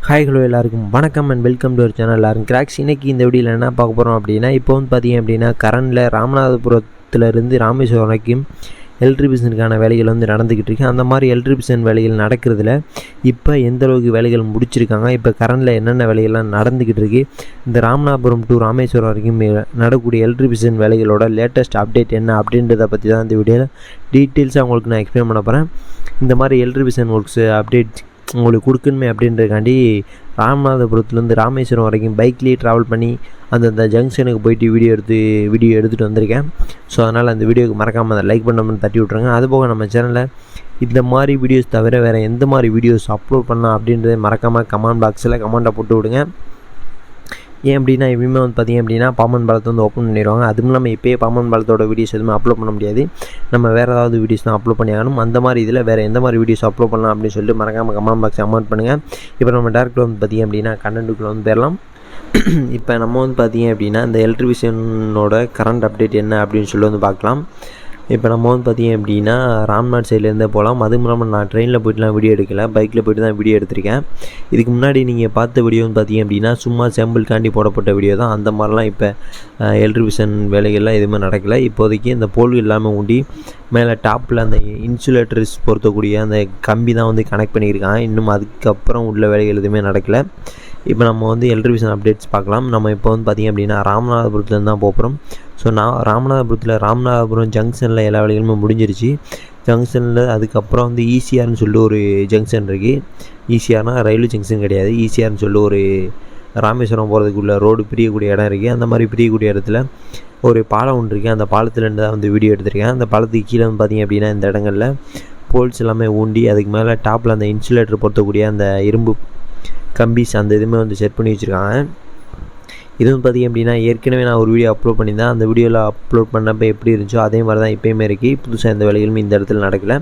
Hi hello எல்லாருக்கும் வணக்கம் and welcome to ஒரு சேனல். எல்லாரும் கிராக்ஸ். இன்றைக்கி இந்த வீடியோவில் என்ன பார்க்க போகிறோம் அப்படின்னா, இப்போ வந்து பார்த்திங்க அப்படின்னா கரண்டில் ராமநாதபுரத்துலேருந்து ராமேஸ்வரம் வரைக்கும் எலக்ட்ரிஃபிகேஷனுக்கான வேலைகள் வந்து நடந்துக்கிட்டு இருக்கு. அந்த மாதிரி எலக்ட்ரிஃபிகேஷன் வேலைகள் நடக்கிறதுல இப்போ எந்த அளவுக்கு வேலைகள் முடிச்சிருக்காங்க, இப்போ கரண்டில் என்னென்ன வேலைகள்லாம் நடந்துக்கிட்டு இருக்குது, இந்த ராமநாதபுரம் டு ராமேஸ்வரம் வரைக்கும் நடக்கக்கூடிய எலக்ட்ரிஃபிகேஷன் வேலைகளோட லேட்டஸ்ட் அப்டேட் என்ன அப்படின்றத பற்றி தான் இந்த வீடியோவில் டீட்டெயில்ஸாக உங்களுக்கு நான் எக்ஸ்பிளைன் பண்ண போகிறேன். இந்த மாதிரி எலக்ட்ரிஃபிகேஷன் ஒர்க்ஸ் அப்டேட் உங்களுக்கு கொடுக்கணுமே அப்படின்றதுக்காண்டி ராமநாதபுரத்துலேருந்து ராமேஸ்வரம் வரைக்கும் பைக்லேயே ட்ராவல் பண்ணி அந்தந்த ஜங்ஷனுக்கு போயிட்டு வீடியோ எடுத்துகிட்டு வந்திருக்கேன். ஸோ அதனால் அந்த வீடியோக்கு மறக்காமல் அதை லைக் பண்ணணும்னு தட்டி விட்ருங்க. அதுபோக நம்ம சேனலில் இந்த மாதிரி வீடியோஸ் தவிர வேறு எந்த மாதிரி வீடியோஸ் அப்லோட் பண்ணலாம் அப்படின்றத மறக்காமல் கமெண்ட் பாக்ஸில் கமெண்ட்டை போட்டு விடுங்க. ஏன் அப்படின்னா எப்பயுமே வந்து பார்த்திங்க அப்படின்னா பாம்பன் பாலத்தை வந்து ஓப்பன் பண்ணிடுவாங்க. அதுவும் இல்லாமல் இப்போயே பாம்பன் பாலத்தோட வீடியோஸ் எதுவுமே அப்லோட் பண்ண முடியாது. நம்ம வேறு ஏதாவது வீடியோஸ் தான் அப்லோட் பண்ணி ஆகணும். அந்த மாதிரி இதில் வேறு எந்த மாதிரி வீடியோஸ் அப்லோட் பண்ணலாம் அப்படின்னு சொல்லிட்டு மறக்காமல் கமெண்ட் பாக்ஸ் கமெண்ட் பண்ணுங்கள். இப்போ நம்ம டேரக்டாக வந்து பார்த்திங்க அப்படின்னா கண்டென்ட்டுக்குள்ளே வந்து போயிடலாம். இப்போ நம்ம வந்து பார்த்திங்க அப்படின்னா இந்த எலக்ட்ரிஃபிகேஷனோட கரண்ட் அப்டேட் என்ன அப்படின்னு சொல்லி வந்து பார்க்கலாம். இப்போ நம்ம வந்து பார்த்திங்க அப்படின்னா ராம்நாத் சைட்லேருந்தே போகலாம். அதுவும் இல்லாமல் நான் ட்ரெயினில் போய்ட்டுலாம் வீடியோ எடுக்கலை, பைக்கில் போய்ட்டு தான் வீடியோ எடுத்திருக்கேன். இதுக்கு முன்னாடி நீங்கள் பார்த்த வீடியோ வந்து பார்த்திங்க அப்படின்னா சும்மா சாம்பிள்காண்டி போடப்பட்ட வீடியோ தான். அந்த மாதிரிலாம் இப்போ எலக்ட்ரிஃபிகேஷன் வேலைகள்லாம் எதுவுமே நடக்கலை. இப்போதைக்கு இந்த போல் இல்லாமல் ஊண்டி மேலே டாப்பில் அந்த இன்சுலேட்டர்ஸ் பொருத்தக்கூடிய அந்த கம்பி தான் வந்து கனெக்ட் பண்ணியிருக்காங்க. இன்னும் அதுக்கப்புறம் உள்ள வேலைகள் எதுவுமே நடக்கலை. இப்போ நம்ம வந்து எலக்ட்ரிஃபிகேஷன் அப்டேட்ஸ் பார்க்கலாம். நம்ம இப்போ வந்து பார்த்திங்க அப்படின்னா ராமநாதபுரத்துலேருந்து தான் போகிறோம். ஸோ நான் ராமநாதபுரம் ஜங்ஷனில் எல்லா வேலைகளுமே முடிஞ்சிருச்சு. ஜங்ஷனில் அதுக்கப்புறம் வந்து ஈசிஆர்னு சொல்லி ஒரு ஜங்ஷன் இருக்குது. ஈசிஆர்னால் ரயில்வே ஜங்ஷன் கிடையாது. ஈசிஆர்னு சொல்லி ஒரு ராமேஸ்வரம் போகிறதுக்குள்ள ரோடு பிரியக்கூடிய இடம் இருக்குது. அந்த மாதிரி பிரியக்கூடிய இடத்துல ஒரு பாலம் ஒன்று இருக்குது. அந்த பாலத்துலேருந்து தான் வந்து வீடியோ எடுத்திருக்கேன். அந்த பாலத்துக்கு கீழே வந்து பார்த்திங்க அப்படின்னா இந்த இடங்களில் போல்ஸ் எல்லாமே ஊண்டி அதுக்கு மேலே டாப்பில் அந்த இன்சுலேட்டர் பொருத்தக்கூடிய அந்த இரும்பு கம்பிஸ் அந்த இதுவுமே வந்து செட் பண்ணி வச்சுருக்காங்க. இது வந்து பார்த்திங்க அப்படின்னா ஏற்கனவே நான் ஒரு வீடியோ அப்லோட் பண்ணியிருந்தேன். அந்த வீடியோவில் அப்லோட் பண்ணப்போ எப்படி இருந்துச்சோ அதே மாதிரி தான் இப்போயுமே இருக்குது. புதுசாக எந்த வேலைகளுமே இந்த இடத்துல நடக்கலை.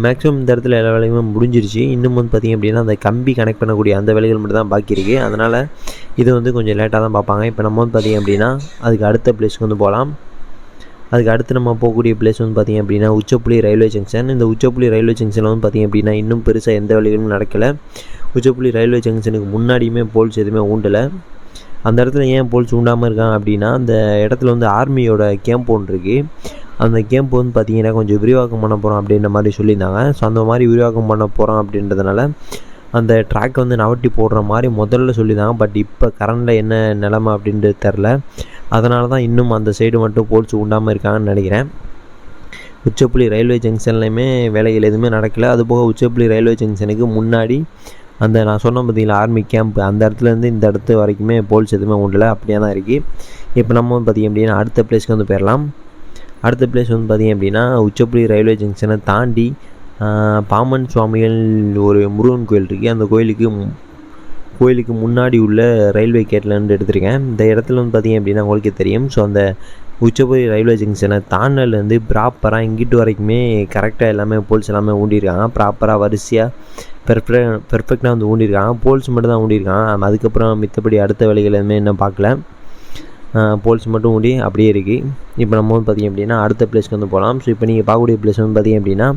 மேக்ஸிமம் இந்த இடத்துல எல்லா வேலையுமே முடிஞ்சிருச்சு. இன்னும் வந்து பார்த்திங்க அப்படின்னா அந்த கம்பி கனெக்ட் பண்ணக்கூடிய அந்த வேலைகள் மட்டும் தான் பாக்கி இருக்குது. அதனால் இது வந்து கொஞ்சம் லேட்டாக தான் பார்ப்பாங்க. இப்போ நம்ம வந்து பார்த்திங்க அப்படின்னா அதுக்கு அடுத்த பிளேஸ்க்கு வந்து போகலாம். அதுக்கு அடுத்து நம்ம போகக்கூடிய பிளேஸ் வந்து பார்த்திங்க அப்படின்னா உச்சப்புலி ரயில்வே ஜங்ஷன். இந்த உச்சப்புலி ரயில்வே ஜங்ஷனில் வந்து பார்த்திங்க அப்படின்னா இன்னும் பெருசாக எந்த வேலைகளும் நடக்கலை. உச்சப்புலி ரயில்வே ஜங்ஷனுக்கு முன்னாடியுமே போல்ஸ் எதுவுமே ஊண்டலை. அந்த இடத்துல ஏன் போல்ஸ் ஊண்டாமல் இருக்காங்க அப்படின்னா அந்த இடத்துல வந்து ஆர்மியோட கேம்ப் ஒன்று இருக்குது. அந்த கேம்ப் வந்து பார்த்திங்கன்னா கொஞ்சம் விரிவாக்கம் பண்ண போகிறோம் அப்படின்ற மாதிரி சொல்லியிருந்தாங்க. ஸோ அந்த மாதிரி விரிவாக்கம் பண்ண போகிறோம் அப்படின்றதுனால அந்த ட்ராக் வந்து நவட்டி போடுற மாதிரி முதல்ல சொல்லியிருந்தாங்க. பட் இப்போ கரண்டில் என்ன நிலமை அப்படின்றது தெரில. அதனால தான் இன்னும் அந்த சைடு மட்டும் போல்ஸ் ஊண்டாமல் இருக்காங்கன்னு நினைக்கிறேன். உச்சப்புலி ரயில்வே ஜங்ஷன்லையுமே வேலைகள் எதுவுமே நடக்கலை. அதுபோக உச்சப்புலி ரயில்வே ஜங்ஷனுக்கு முன்னாடி அந்த நான் சொன்ன பார்த்தீங்களா ஆர்மி கேம்ப், அந்த இடத்துலேருந்து இந்த இடத்து வரைக்குமே போல்ஸ் எதுவுமே உண்டலை. அப்படியே தான் இருக்குது. இப்போ நம்ம வந்து பார்த்திங்க அப்படின்னா அடுத்த பிளேஸ்க்கு வந்து போயிடலாம். அடுத்த பிளேஸ் வந்து பார்த்திங்க அப்படின்னா உச்சப்புலி ரயில்வே ஜங்ஷனை தாண்டி பாம்பன் சுவாமிகள் ஒரு முருகன் கோயில் இருக்குது. அந்த கோயிலுக்கு முன்னாடி உள்ள ரயில்வே கேட்லேருந்து எடுத்திருக்கேன். இந்த இடத்துல வந்து பார்த்திங்க அப்படின்னா உங்களுக்கே தெரியும். ஸோ அந்த உச்சப்புலி ரயில்வே ஜங்ஷனை தாண்டலேருந்து ப்ராப்பராக இங்கிட்டு வரைக்குமே கரெக்டாக எல்லாமே போல்ஸ் எல்லாமே ஊண்டியிருக்காங்க. ப்ராப்பராக வரிசையாக பெர்ஃபெக்டாக வந்து ஊண்டியிருக்காங்க. போல்ஸ் மட்டும் தான் ஊண்டியிருக்காங்க. அதுக்கப்புறம் மித்தபடி அடுத்த வேலைகள் எதுவுமே இன்னும் பார்க்கல. போல்ஸ் மட்டும் ஊண்டி அப்படியே இருக்குது. இப்போ நம்ம வந்து பார்த்திங்க அப்படின்னா அடுத்த பிளேஸ்க்கு வந்து போகலாம். ஸோ இப்போ நீங்கள் பார்க்கக்கூடிய பிளேஸ் வந்து பார்த்திங்க அப்படின்னா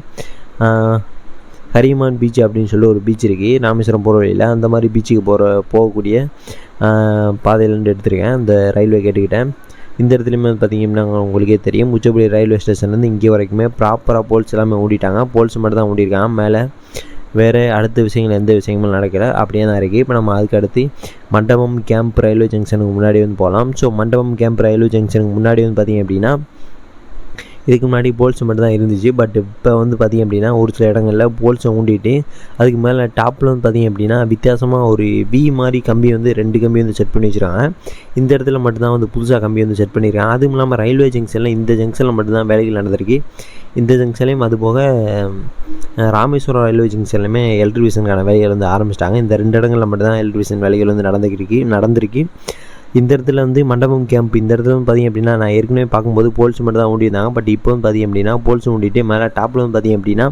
ஹரிமான் பீச் அப்படின்னு சொல்லி ஒரு பீச் இருக்குது ராமேஸ்வரம் போகிற வழியில். அந்த மாதிரி பீச்சுக்கு போகக்கூடிய பாதையிலேருந்து எடுத்திருக்கேன் அந்த ரயில்வே கேட்டுக்கிட்ட. இந்த இடத்துலையுமே வந்து பார்த்திங்கன்னா உங்களுக்கே தெரியும். உச்சப்புலி ரயில்வே ஸ்டேஷன்லேருந்து இங்கே வரைக்குமே ப்ராப்பராக போல்ஸ் எல்லாமே ஊண்டிட்டாங்க. போல்ஸ் மட்டும் தான் ஊண்டியிருக்காங்க. மேலே வேறு அடுத்த விஷயங்கள் எந்த விஷயங்களும் நடக்கலை. அப்படியே தான் இருக்குது. இப்போ நம்ம அதுக்கு அடுத்து மண்டபம் கேம்ப் ரயில்வே ஜங்ஷனுக்கு முன்னாடி வந்து போகலாம். ஸோ மண்டபம் கேம்ப் ரயில்வே ஜங்ஷனுக்கு முன்னாடி வந்து பார்த்திங்க அப்படின்னா இதுக்கு முன்னாடி போல்ஸ் மட்டும் தான் இருந்துச்சு. பட் இப்போ வந்து பார்த்திங்க அப்படின்னா ஒரு சில இடங்களில் போல்ஸை ஊண்டிட்டு அதுக்கு மேலே டாப்பில் வந்து பார்த்திங்க அப்படின்னா வித்தியாசமாக ஒரு வி மாதிரி கம்பி வந்து 2 கம்பி வந்து செட் பண்ணி வச்சுருக்காங்க. இந்த இடத்துல மட்டும்தான் வந்து புதுசாக கம்பி வந்து செட் பண்ணியிருக்காங்க. அதுவும் இல்லாமல் ரயில்வே ஜங்ஷனில் இந்த ஜங்ஷனில் மட்டும்தான் வேலைகள் நடந்திருக்கு. இந்த ஜங்ஷன்லேயும் அதுபோக ராமேஸ்வரம் ரயில்வே ஜங்ஷன்லையுமே எலக்ட்ரிஃபிகேஷனுக்கான வேலைகள் வந்து ஆரம்பிச்சிட்டாங்க. இந்த 2 இடங்களில் மட்டும்தான் எலக்ட்ரிஃபிகேஷன் வேலைகள் வந்து நடந்திருக்கு. இந்த இடத்துல வந்து மண்டபம் கேம்ப் இந்த இடத்துல வந்து பார்த்திங்க அப்படின்னா நான் ஏற்கனவே பார்க்கும்போது போல்ஸ் மட்டும் தான் ஊண்டியிருந்தாங்க. பட் இப்போ வந்து பார்த்திங்க அப்படின்னா போல்ஸ் ஊண்டிட்டு மேலே டாப்பில் வந்து பார்த்திங்க அப்படின்னா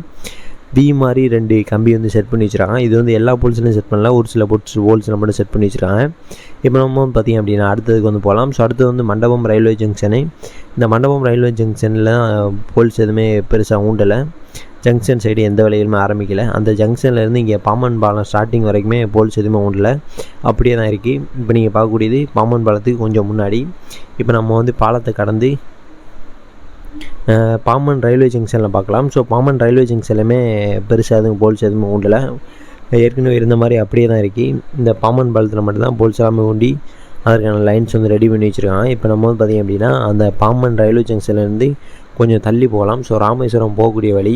வி மாதிரி 2 கம்பி வந்து செட் பண்ணி வச்சுருக்காங்க. இது வந்து எல்லா போல்ஸ்லையும் செட் பண்ணல, ஒரு சில போல்ஸில் மட்டும் செட் பண்ணி வச்சுருக்காங்க. இப்போ நம்ம பார்த்திங்க அப்படின்னா அடுத்ததுக்கு வந்து போகலாம். ஸோ அடுத்தது வந்து மண்டபம் ரயில்வே ஜங்ஷனு. இந்த மண்டபம் ரயில்வே ஜங்ஷனில் போல்ஸ் எதுவுமே பெருசாக ஊண்டலை. ஜங்ஷன் சைடு எந்த வேலைகளுமே ஆரம்பிக்கலை. அந்த ஜங்ஷன்லேருந்து இங்கே பாம்பன் பாலம் ஸ்டார்டிங் வரைக்குமே போல்ஸ் எதுவுமே ஊண்டலை, அப்படியே தான் இருக்குது. இப்போ நீங்கள் பார்க்கக்கூடியது பாம்பன் பாலத்துக்கு கொஞ்சம் முன்னாடி. இப்போ நம்ம வந்து பாலத்தை கடந்து பாம்பன் ரயில்வே ஜங்ஷனில் பார்க்கலாம். ஸோ பாம்பன் ரயில்வே ஜங்ஷன்லையுமே பெருசாக எதுவும் போல்ஸ் எதுவுமே ஊண்டலை, ஏற்கனவே இருந்த மாதிரி அப்படியே தான் இருக்குது. இந்த பாம்பன் பாலத்தில் மட்டும்தான் போல்ஸ் எல்லாமே ஊண்டி அதற்கான லைன்ஸ் வந்து ரெடி பண்ணி வச்சுருக்காங்க. இப்போ நம்ம வந்து பார்த்திங்க அப்படின்னா அந்த பாம்பன் ரயில்வே ஜங்ஷன்லேருந்து கொஞ்சம் தள்ளி போகலாம். ஸோ ராமேஸ்வரம் போகக்கூடிய வழி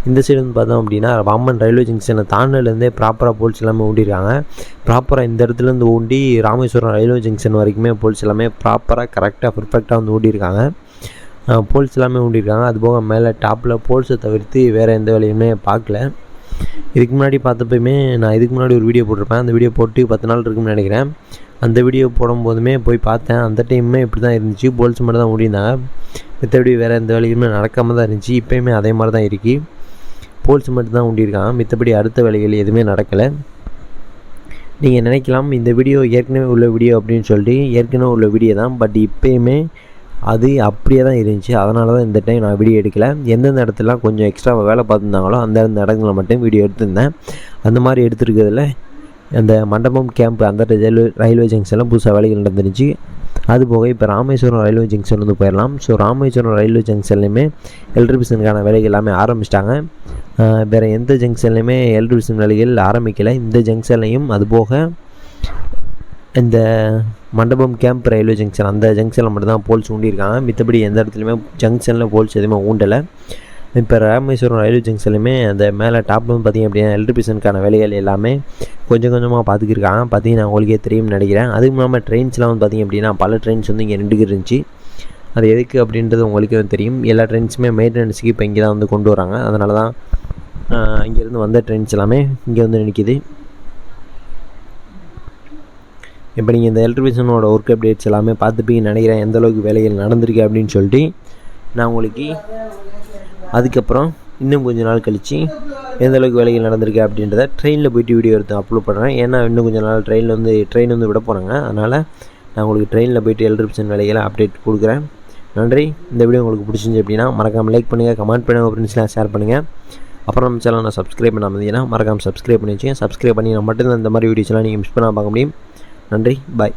இந்த சைடு வந்து பார்த்தோம் அப்படின்னா பாம்பன் ரயில்வே ஜங்ஷனை தாண்டிலேருந்தே ப்ராப்பராக போல்ஸ் எல்லாமே ஊண்டிருக்காங்க. ப்ராப்பராக இந்த இடத்துலேருந்து ஊண்டி ராமேஸ்வரம் ரயில்வே ஜங்ஷன் வரைக்குமே போல்ஸ் எல்லாமே ப்ராப்பராக கரெக்டாக பர்ஃபெக்டாக வந்து ஊண்டிருக்காங்க. போல்ஸ் எல்லாமே ஊண்டிருக்காங்க. அதுபோக மேலே டாப்பில் போல்ஸை தவிர்த்து வேறு எந்த வேலையுமே பார்க்கல. இதுக்கு முன்னாடி பார்த்தப்பயுமே நான் இதுக்கு முன்னாடி ஒரு வீடியோ போட்டிருப்பேன். அந்த வீடியோ போட்டு 10 நாள் இருக்குன்னு நினைக்கிறேன். அந்த வீடியோ போடும்போதுமே போய் பார்த்தேன். அந்த டைமுமே இப்படி தான் இருந்துச்சு, போல்ஸ் மட்டும் தான் ஊடினாங்க, மித்தபடி வேறு எந்த வேலையுமே நடக்காமல் தான் இருந்துச்சு. இப்போயுமே அதே மாதிரி தான் இருக்குது, போல்ஸ் மட்டும் தான் ஊண்டியிருக்காங்க, மித்தபடி அடுத்த வேலைகள் எதுவுமே நடக்கலை. நீங்கள் நினைக்கலாம் இந்த வீடியோ ஏற்கனவே உள்ள வீடியோ அப்படின்னு சொல்லிட்டு, ஏற்கனவே உள்ள வீடியோ தான், பட் இப்போயுமே அது அப்படியே தான் இருந்துச்சு. அதனால தான் இந்த டைம் நான் வீடியோ எடுக்கலை. எந்தெந்த இடத்துலாம் கொஞ்சம் எக்ஸ்ட்ரா வேலை பார்த்துருந்தாங்களோ அந்த இடங்களை மட்டும் வீடியோ எடுத்திருந்தேன். அந்த மாதிரி எடுத்துருக்கிறதுல அந்த மண்டபம் கேம்ப் அந்த ரயில்வே ஜங்ஷனில் புதுசாக வேலைகள் நடந்துருந்துச்சு. அதுபோக இப்போ ராமேஸ்வரம் ரயில்வே ஜங்ஷன் வந்து போயிடலாம். ஸோ ராமேஸ்வரம் ரயில்வே ஜங்ஷன்லையுமே எலக்ட்ரிஃபிகேஷனுக்கான வேலைகள் எல்லாமே ஆரம்பிச்சிட்டாங்க. வேறு எந்த ஜங்ஷன்லையுமே எலக்ட்ரிஃபிகேஷன் வேலைகள் ஆரம்பிக்கலை. இந்த ஜங்ஷன்லையும் அதுபோக இந்த மண்டபம் கேம்ப் ரயில்வே ஜங்ஷன் அந்த ஜங்ஷனில் மட்டும்தான் போல்ஸ் ஊண்டியிருக்காங்க, மித்தபடி எந்த இடத்துலையுமே ஜங்ஷனில் போல்ஸ் எதுவுமே ஊண்டலை. இப்போ ராமேஸ்வரம் ரயில்வே ஜங்ஷன்லையுமே அந்த மேலே டாப்ல வந்து பார்த்திங்க அப்படின்னா எலக்ட்ரிஃபிகேஷனுக்கான வேலைகள் எல்லாமே கொஞ்சம் கொஞ்சமாக பார்த்துக்கிருக்காங்க. பார்த்தீங்கன்னா உங்களுக்கே தெரியும்னு நினைக்கிறேன். அதுவும் இல்லாமல் ட்ரெயின்ஸ்லாம் வந்து பார்த்திங்க அப்படின்னா பல ட்ரெயின்ஸ் வந்து இங்கே நின்றுக்கு இருந்துச்சு. அது எதுக்கு அப்படின்றது உங்களுக்கே தெரியும். எல்லா ட்ரெயின்ஸுமே மெயின்டெனன்ஸுக்கு இப்போ இங்கே தான் வந்து கொண்டு வராங்க. அதனால தான் இங்கேருந்து வந்த ட்ரெயின்ஸ் எல்லாமே இங்கே வந்து நிற்கிது. இப்போ நீங்கள் இந்த எலக்ட்ரிஃபிகேஷனோட ஒர்க் அப்டேட்ஸ் எல்லாமே பார்த்துப்பீங்கன்னு நினைக்கிறேன், எந்தளவுக்கு வேலைகள் நடந்திருக்கு அப்படின்னு சொல்லிட்டு. நான் உங்களுக்கு அதுக்கப்புறம் இன்னும் கொஞ்சம் நாள் கழித்து எந்தளவுக்கு வேலைகள் நடந்திருக்கு அப்படின்றத ட்ரெயினில் போய்ட்டு வீடியோ எடுத்து அப்லோட் பண்ணுறேன். ஏன்னா இன்னும் கொஞ்சம் நாள் ட்ரெயின் வந்து விட போகிறாங்க. அதனால் நான் உங்களுக்கு ட்ரெயினில் போய்ட்டு எலக்ட்ரிஃபிகேஷன் வேலைகளை அப்டேட் கொடுக்குறேன். நன்றி. இந்த வீடியோ உங்களுக்கு பிடிச்சிருந்துச்சு அப்படின்னா மறக்காமல் லைக் பண்ணுங்கள், கமெண்ட் பண்ணுங்கள், ஃப்ரெண்ட்ஸ்லாம் ஷேர் பண்ணுங்கள். அப்புறம் நம்ம சேனல் நான் சப்ஸ்கிரைப் பண்ணாமல் இருந்தீங்கன்னா மறக்காமல் சப்ஸ்கிரைப் பண்ணி வச்சுக்கேன். சப்ஸ்கிரைப் பண்ணி நான் மட்டும்தான் இந்த மாதிரி வீடியோஸ்லாம் நீங்கள் மிஸ் பண்ணாமல் பார்க்க முடியும். நன்றி, பாய்.